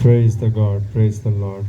Praise the God, praise the Lord.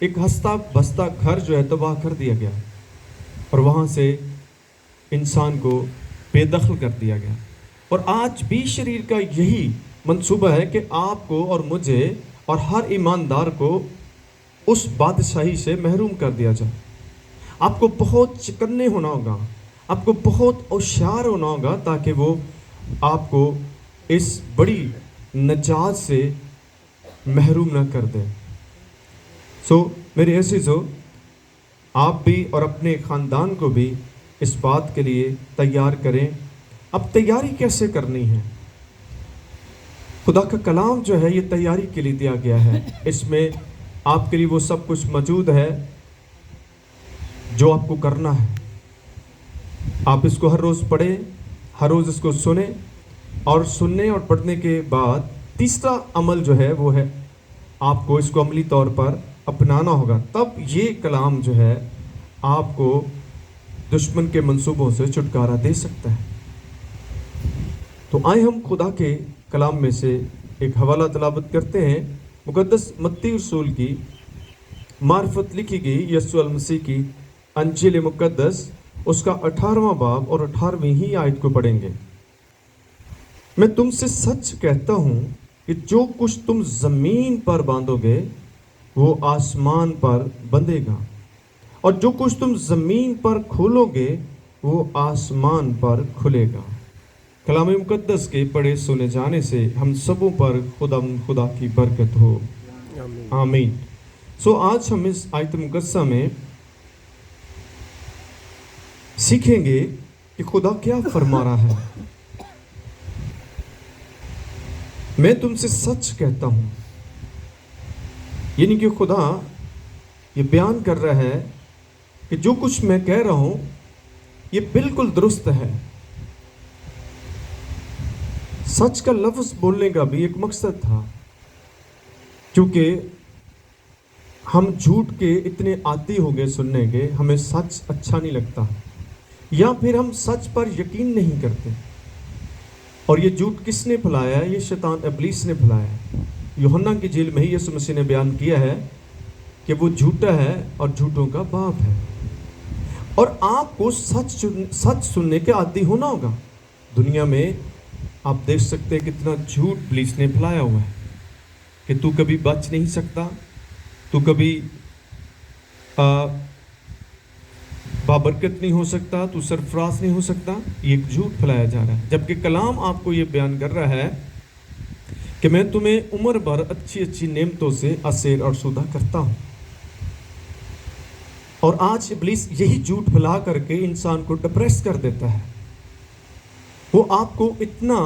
ایک ہستا بستا گھر جو ہے تباہ کر دیا گیا اور وہاں سے انسان کو بے دخل کر دیا گیا. اور آج بھی شریر کا یہی منصوبہ ہے کہ آپ کو اور مجھے اور ہر ایماندار کو اس بادشاہی سے محروم کر دیا جائے. آپ کو بہت چکنے ہونا ہوگا, آپ کو بہت ہوشیار ہونا ہوگا تاکہ وہ آپ کو اس بڑی نجات سے محروم نہ کر دے. میرے عزیزو, آپ بھی اور اپنے خاندان کو بھی اس بات کے لیے تیار کریں. اب تیاری کیسے کرنی ہے؟ خدا کا کلام جو ہے یہ تیاری کے لیے دیا گیا ہے. اس میں آپ کے لیے وہ سب کچھ موجود ہے جو آپ کو کرنا ہے. آپ اس کو ہر روز پڑھیں, ہر روز اس کو سنیں, اور سننے اور پڑھنے کے بعد تیسرا عمل جو ہے وہ ہے آپ کو اس کو عملی طور پر اپنانا ہوگا. تب یہ کلام جو ہے آپ کو دشمن کے منصوبوں سے چھٹکارا دے سکتا ہے. تو آئے ہم خدا کے کلام میں سے ایک حوالہ تلاوت کرتے ہیں. مقدس متی رسول کی معرفت لکھی گئی یسوع المسیح کی انجیل مقدس, اس کا 18واں باب اور 18ویں ہی آیت کو پڑھیں گے. میں تم سے سچ کہتا ہوں کہ جو کچھ تم زمین پر باندھو گے وہ آسمان پر بندھے گا, اور جو کچھ تم زمین پر کھولو گے وہ آسمان پر کھلے گا. کلام مقدس کے پڑھے سنے جانے سے ہم سبوں پر خدا کی برکت ہو, آمین. آج ہم اس آیت مقدسہ میں سیکھیں گے کہ خدا کیا فرما رہا ہے. میں تم سے سچ کہتا ہوں, یعنی کہ خدا یہ بیان کر رہا ہے کہ جو کچھ میں کہہ رہا ہوں یہ بالکل درست ہے. سچ کا لفظ بولنے کا بھی ایک مقصد تھا, کیونکہ ہم جھوٹ کے اتنے عادی ہو گئے سننے کے, ہمیں سچ اچھا نہیں لگتا, یا پھر ہم سچ پر یقین نہیں کرتے. اور یہ جھوٹ کس نے پھیلایا ہے؟ یہ شیطان ابلیس نے پھیلایا ہے. یوحنا کی انجیل میں ہی یسوع مسیح نے بیان کیا ہے کہ وہ جھوٹا ہے اور جھوٹوں کا باپ ہے. اور آپ کو سچ سننے کے عادی ہونا ہوگا. دنیا میں آپ دیکھ سکتے ہیں کتنا جھوٹ ابلیس نے پھیلایا ہوا ہے کہ تو کبھی بچ نہیں سکتا, تو کبھی بابرکت نہیں ہو سکتا, تو سرفراز نہیں ہو سکتا. یہ ایک جھوٹ پھیلایا جا رہا ہے, جبکہ کلام آپ کو یہ بیان کر رہا ہے کہ میں تمہیں عمر بھر اچھی اچھی نعمتوں سے اسیر اور سودہ کرتا ہوں. اور آج ابلیس یہی جھوٹ پھیلا کر کے انسان کو ڈپریس کر دیتا ہے. وہ آپ کو اتنا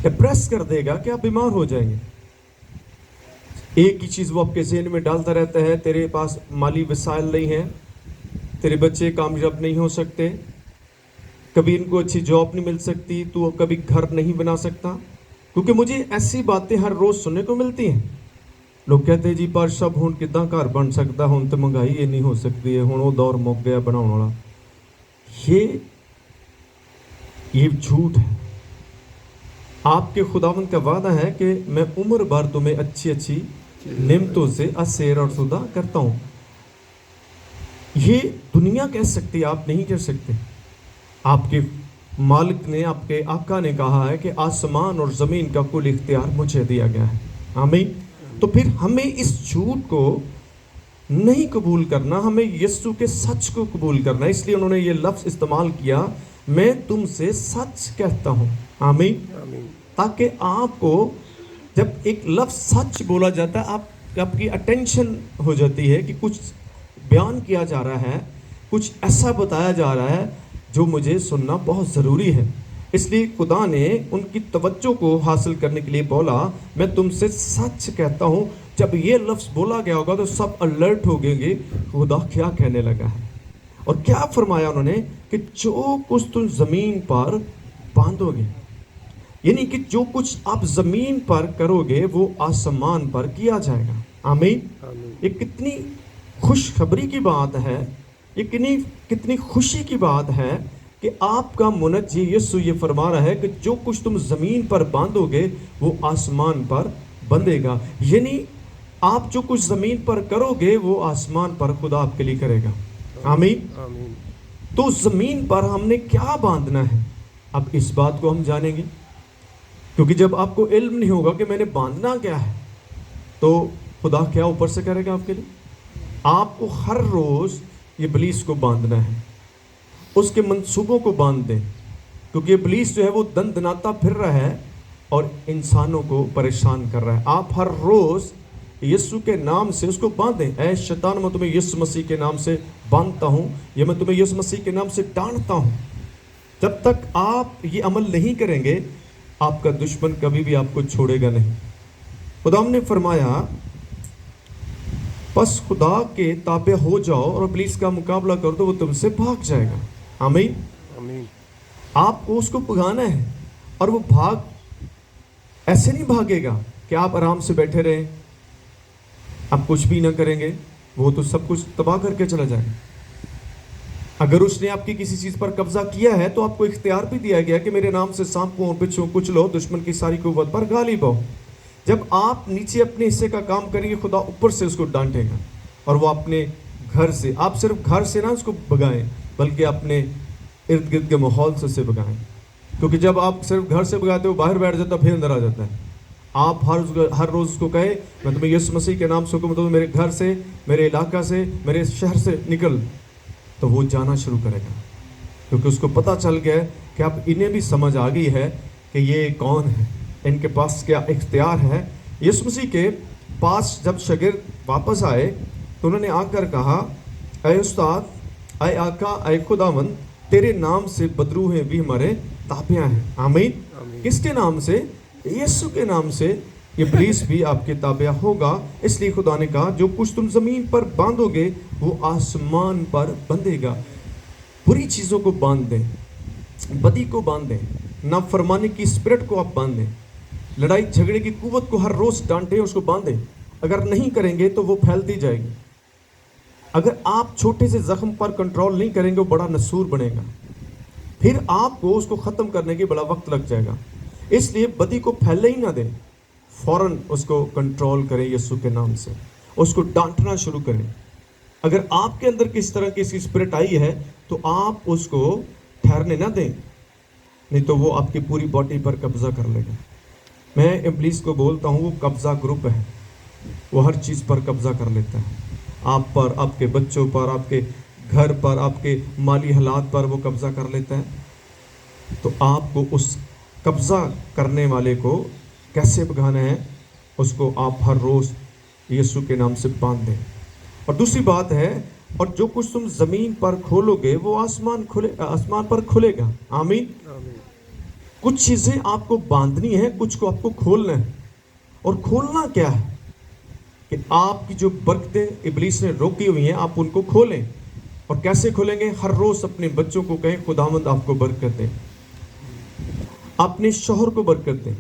ڈپریس کر دے گا کہ آپ بیمار ہو جائیں گے. ایک ہی چیز وہ آپ کے ذہن میں ڈالتا رہتا ہے, تیرے پاس مالی وسائل نہیں ہیں, تیرے بچے کامیاب نہیں ہو سکتے, کبھی ان کو اچھی جاب نہیں مل سکتی, تو کبھی گھر نہیں بنا سکتا. کیونکہ مجھے ایسی باتیں ہر روز سننے کو ملتی ہیں. لوگ کہتے ہیں جی پر سب ہوں کداں گھر بن سکتا, ہوں تو مہنگائی یہ نہیں ہو سکتی ہے, ہوں وہ دور مک گیا بناؤ والا. یہ جھوٹ ہے. آپ کے خداوند کا وعدہ ہے کہ میں عمر بھر تمہیں اچھی اچھی نعمتوں سے اسیر اور سودہ کرتا ہوں. یہ دنیا کہہ سکتی, آپ نہیں کہہ سکتے. آپ کے مالک نے, آپ کے آقا نے کہا ہے کہ آسمان اور زمین کا کل اختیار مجھے دیا گیا ہے. آمین. تو پھر ہمیں اس جھوٹ کو نہیں قبول کرنا, ہمیں یسوع کے سچ کو قبول کرنا. اس لیے انہوں نے یہ لفظ استعمال کیا, میں تم سے سچ کہتا ہوں. آمین. تاکہ آپ کو جب ایک لفظ سچ بولا جاتا ہے, آپ کی اٹینشن ہو جاتی ہے کہ کچھ بیان کیا جا رہا ہے, کچھ ایسا بتایا جا رہا ہے جو مجھے سننا بہت ضروری ہے. اس لیے خدا نے ان کی توجہ کو حاصل کرنے کے لیے بولا, میں تم سے سچ کہتا ہوں. جب یہ لفظ بولا گیا ہوگا تو سب الرٹ ہو گئے گے, خدا کیا کہنے لگا ہے. اور کیا فرمایا انہوں نے کہ جو کچھ تم زمین پر باندھو گے, یعنی کہ جو کچھ آپ زمین پر کرو گے وہ آسمان پر کیا جائے گا. آمین. یہ کتنی خوشخبری کی بات ہے, یہ کتنی خوشی کی بات ہے کہ آپ کا منجی یسوع یہ فرما رہا ہے کہ جو کچھ تم زمین پر باندھو گے وہ آسمان پر بندھے گا. یعنی آپ جو کچھ زمین پر کرو گے وہ آسمان پر خدا آپ کے لیے کرے گا. آمین. آمین. تو زمین پر ہم نے کیا باندھنا ہے، اب اس بات کو ہم جانیں گے، کیونکہ جب آپ کو علم نہیں ہوگا کہ میں نے باندھنا کیا ہے تو خدا کیا اوپر سے کرے گا آپ کے لیے. آپ کو ہر روز ابلیس کو باندھنا ہے، اس کے منصوبوں کو باندھ دیں، کیونکہ ابلیس جو ہے وہ دن دناتا پھر رہا ہے اور انسانوں کو پریشان کر رہا ہے. آپ ہر روز یسوع کے نام سے اس کو باندھیں. اے شیطان، میں تمہیں یسوع مسیح کے نام سے باندھتا ہوں، یا میں تمہیں یسوع مسیح کے نام سے ڈانٹتا ہوں. جب تک آپ یہ عمل نہیں کریں گے آپ کا دشمن کبھی بھی آپ کو چھوڑے گا نہیں. خدا نے فرمایا بس خدا کے تابع ہو جاؤ اور ابلیس کا مقابلہ کر دو، وہ تم سے بھاگ جائے گا. آمین. آمین. آپ کو اس کو بھگانا ہے، اور وہ بھاگ ایسے نہیں بھاگے گا کہ آپ آرام سے بیٹھے رہیں، آپ کچھ بھی نہ کریں گے، وہ تو سب کچھ تباہ کر کے چلا جائے گا. اگر اس نے آپ کی کسی چیز پر قبضہ کیا ہے تو آپ کو اختیار بھی دیا گیا کہ میرے نام سے سانپ کو بچھو کچھ لو، دشمن کی ساری قوت پر غالب ہو. جب آپ نیچے اپنے حصے کا کام کریں گے خدا اوپر سے اس کو ڈانٹے گا، اور وہ اپنے گھر سے، آپ صرف گھر سے نہ اس کو بگائیں بلکہ اپنے ارد گرد کے ماحول سے اسے بگائیں. کیونکہ جب آپ صرف گھر سے بگاتے ہو باہر بیٹھ جاتا پھر اندر آ جاتا ہے. آپ ہر روز اس کو کہے میں تمہیں یسوع مسیح کے نام سے حکم دوں، میرے گھر سے، میرے علاقہ سے، میرے شہر سے نکل، تو وہ جانا شروع کرے گا. کیونکہ اس کو پتہ چل گیا ہے کہ اب انہیں بھی سمجھ آ گئی ہے کہ یہ کون ہے، ان کے پاس کیا اختیار ہے. یسوع مسیح کے پاس جب شاگرد واپس آئے تو انہوں نے آ کر کہا اے استاد، اے آقا، اے خداوند، تیرے نام سے بدروحیں بھی ہمارے تابع ہیں. آمین. کس کے نام سے؟ یسوع کے نام سے. ابلیس بھی آپ کے تابع ہوگا. اس لیے خدا نے کہا جو کچھ تم زمین پر باندھو گے وہ آسمان پر بندھے گا. بری چیزوں کو باندھ دیں، بدی کو باندھ دیں، نافرمانی کی اسپرٹ کو آپ باندھ دیں، لڑائی جھگڑے کی قوت کو ہر روز ڈانٹیں، اس کو باندھیں. اگر نہیں کریں گے تو وہ پھیلتی جائے گی. اگر آپ چھوٹے سے زخم پر کنٹرول نہیں کریں گے وہ بڑا نسور بنے گا، پھر آپ کو اس کو ختم کرنے کے بڑا وقت لگ جائے گا. اس لیے بدی کو پھیلنے ہی نہ دیں، فوراً اس کو کنٹرول کریں یسوع کے نام سے، اس کو ڈانٹنا شروع کریں. اگر آپ کے اندر کس طرح کی اسپرٹ آئی ہے تو آپ اس کو ٹھہرنے نہ دیں، نہیں تو وہ آپ کی پوری باڈی پر قبضہ کر لے گا. میں ابلیس کو بولتا ہوں وہ قبضہ گروپ ہے، وہ ہر چیز پر قبضہ کر لیتا ہے، آپ پر، آپ کے بچوں پر، آپ کے گھر پر، آپ کے مالی حالات پر وہ قبضہ کر لیتا ہے. تو آپ کو اس قبضہ کرنے والے کو کیسے بھگانا ہے، اس کو آپ ہر روز یسوع کے نام سے باندھ دیں. اور دوسری بات ہے، اور جو کچھ تم زمین پر کھولو گے وہ آسمان پر کھلے گا. آمین. کچھ چیزیں آپ کو باندھنی ہیں، کچھ کو آپ کو کھولنا ہے. اور کھولنا کیا ہے کہ آپ کی جو برکتیں ابلیس نے روکی ہوئی ہیں آپ ان کو کھولیں. اور کیسے کھولیں گے؟ ہر روز اپنے بچوں کو کہیں خداوند آپ کو برکت دیں، اپنے شوہر کو برکت دیں،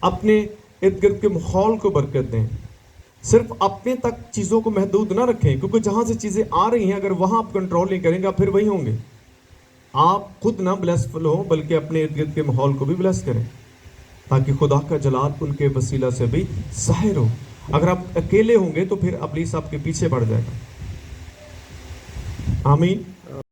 اپنے ارد گرد کے ماحول کو برکت دیں. صرف اپنے تک چیزوں کو محدود نہ رکھیں، کیونکہ جہاں سے چیزیں آ رہی ہیں اگر وہاں آپ کنٹرول نہیں کریں گے آپ پھر وہی ہوں گے. آپ خود نہ بلیسفل ہوں بلکہ اپنے ارد گرد کے ماحول کو بھی بلیس کریں تاکہ خدا کا جلال ان کے وسیلہ سے بھی ظاہر ہو. اگر آپ اکیلے ہوں گے تو پھر ابلیس آپ کے پیچھے پڑ جائے گا. آمین.